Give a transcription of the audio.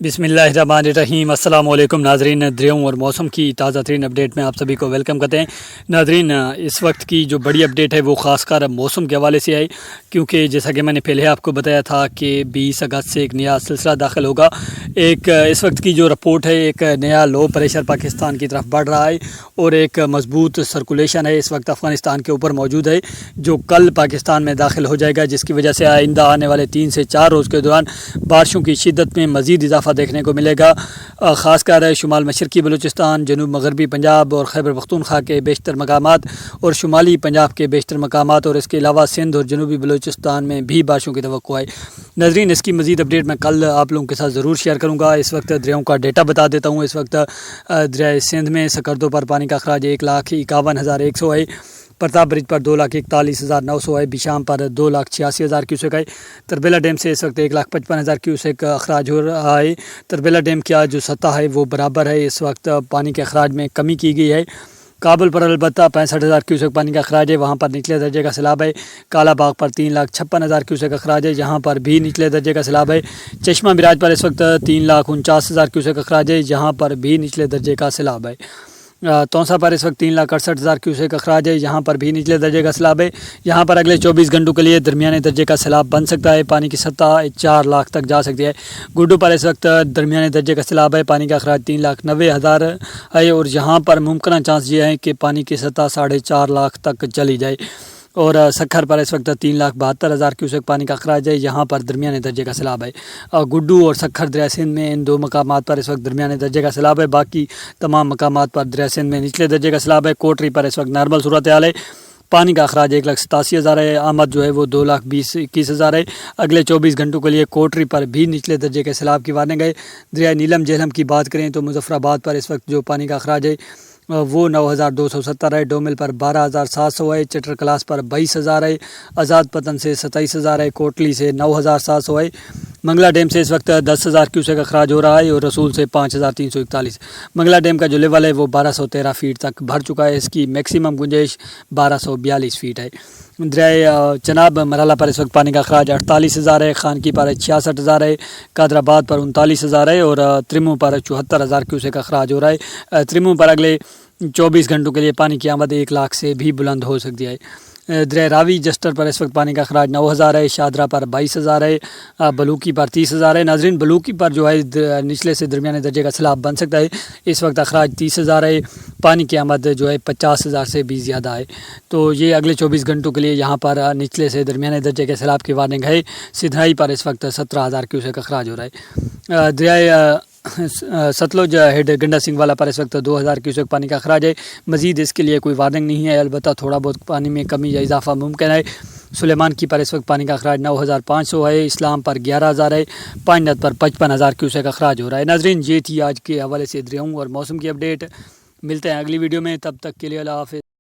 بسم اللہ الرحمن الرحیم۔ السلام علیکم ناظرین، دریوں اور موسم کی تازہ ترین اپڈیٹ میں آپ سبھی کو ویلکم کرتے ہیں۔ ناظرین، اس وقت کی جو بڑی اپڈیٹ ہے وہ خاص کر موسم کے حوالے سے آئی، کیونکہ جیسا کہ میں نے پہلے آپ کو بتایا تھا کہ 20 اگست سے ایک نیا سلسلہ داخل ہوگا۔ اس وقت کی جو رپورٹ ہے، ایک نیا لو پریشر پاکستان کی طرف بڑھ رہا ہے اور ایک مضبوط سرکولیشن ہے اس وقت افغانستان کے اوپر موجود ہے، جو کل پاکستان میں داخل ہو جائے گا، جس کی وجہ سے آئندہ آنے والے 3 سے 4 روز کے دوران بارشوں کی شدت میں مزید اضافہ دیکھنے کو ملے گا۔ خاص کر شمال مشرقی بلوچستان، جنوب مغربی پنجاب اور خیبر پختونخوا کے بیشتر مقامات اور شمالی پنجاب کے بیشتر مقامات، اور اس کے علاوہ سندھ اور جنوبی بلوچستان میں بھی بارشوں کی توقع ہے۔ ناظرین، اس کی مزید اپڈیٹ میں کل آپ لوگوں کے ساتھ ضرور شیئر کروں گا۔ اس وقت دریاؤں کا ڈیٹا بتا دیتا ہوں۔ اس وقت دریائے سندھ میں سکردو پر پانی کا اخراج 1,51,100 ہے، پرتاپ برج پر 2,41,900 ہے، بشام پر 2,86,000 کیوسک ہے۔ تربیلا ڈیم سے اس وقت 1,55,000 کیوسک اخراج ہو رہا ہے۔ تربیلا ڈیم کا جو سطح ہے وہ برابر ہے، اس وقت پانی کے اخراج میں کمی کی گئی ہے۔ کابل پر البتہ 65,000 کیوسک پانی کا اخراج ہے، وہاں پر نچلے درجے کا سیلاب ہے۔ کالا باغ پر 3,56,000 کیوسک اخراج ہے، جہاں پر بھی نچلے درجے کا سیلاب ہے۔ چشمہ براج پر اس وقت 3,49,000 کیوسک اخراج ہے، جہاں پر بھی نچلے درجے کا سیلاب ہے۔ تونسا پر اس وقت 3,68,000 کیوسک اخراج ہے، یہاں پر بھی نچلے درجے کا سیلاب ہے۔ یہاں پر اگلے 24 گھنٹوں کے لیے درمیانے درجے کا سیلاب بن سکتا ہے، پانی کی سطح 4 لاکھ تک جا سکتی ہے۔ گڈو پر اس وقت درمیانے درجے کا سیلاب ہے، پانی کا اخراج 3,90,000 ہے، اور یہاں پر ممکنہ چانس یہ ہے کہ پانی کی سطح 4.5 لاکھ تک چلی جائے۔ اور سکھر پر اس وقت 3,72,000 کیوسک پانی کا اخراج ہے، یہاں پر درمیانے درجے کا سیلاب ہے۔ گڈو اور سکھر دریائے سندھ میں ان 2 مقامات پر اس وقت درمیانے درجے کا سیلاب ہے، باقی تمام مقامات پر دریائے سندھ میں نچلے درجے کا سیلاب ہے۔ کوٹری پر اس وقت نارمل صورتحال ہے، پانی کا اخراج 1,87,000 ہے، آمد جو ہے وہ 2,20,21,000 ہے۔ اگلے 24 گھنٹوں کے لیے کوٹری پر بھی نچلے درجے کے سیلاب کی وارننگ ہے۔ دریائے نیلم جہلم کی بات کریں تو مظفر آباد پر اس وقت جو پانی کا اخراج ہے وہ 9,270 ہے، ڈومل پر 12,700 ہے، چٹر کلاس پر 22,000 ہے، آزاد پتن سے 27,000 ہے، کوٹلی سے 9,700 ہے۔ منگلا ڈیم سے اس وقت 10,000 کیوسک اخراج ہو رہا ہے، اور رسول سے 5,341۔ منگلا ڈیم کا جو لیول ہے وہ 1,213 فیٹ تک بھر چکا ہے، اس کی میکسیمم گنجائش 1,242 فیٹ ہے۔ دریائے چناب مرحلہ پر اس وقت پانی کا اخراج 48,000 ہے، خانکی پر 66,000 ہے، قادر آباد پر 39,000 ہے، اور ترمو پر 74,000 کیوسک اخراج ہو رہا ہے۔ ترمو پر اگلے 24 گھنٹوں کے لیے پانی کی آمد 1 لاکھ سے بھی بلند ہو سکتی ہے۔ دریائے راوی جسٹر پر اس وقت پانی کا اخراج 9,000 ہے، شادرہ پر 22,000 ہے، بلوکی پر 30,000 ہے۔ ناظرین، بلوکی پر جو ہے نچلے سے درمیانے درجے کا سیلاب بن سکتا ہے، اس وقت اخراج 30,000 ہے، پانی کی آمد جو ہے 50,000 سے بھی زیادہ ہے۔ تو یہ اگلے 24 گھنٹوں کے لیے یہاں پر نچلے سے درمیانے درجے کے سیلاب کی وارننگ ہے۔ سدھائی پر اس وقت 17,000 کیوسک اخراج ہو رہا ہے۔ دریائے ستلج ہیڈ گنڈا سنگھ والا پر اس وقت 2,000 کیوسک پانی کا اخراج ہے، مزید اس کے لیے کوئی وارننگ نہیں ہے، البتہ تھوڑا بہت پانی میں کمی یا اضافہ ممکن ہے۔ سلیمان کی پر اس وقت پانی کا اخراج 9,500 ہے، اسلام پر 11,000 ہے، پانیت پر 55,000 کیوسک اخراج ہو رہا ہے۔ ناظرین، یہ تھی آج کے حوالے سے دریاؤں اور موسم کی اپڈیٹ۔ ملتے ہیں اگلی ویڈیو میں، تب تک کے لیے اللہ حافظ۔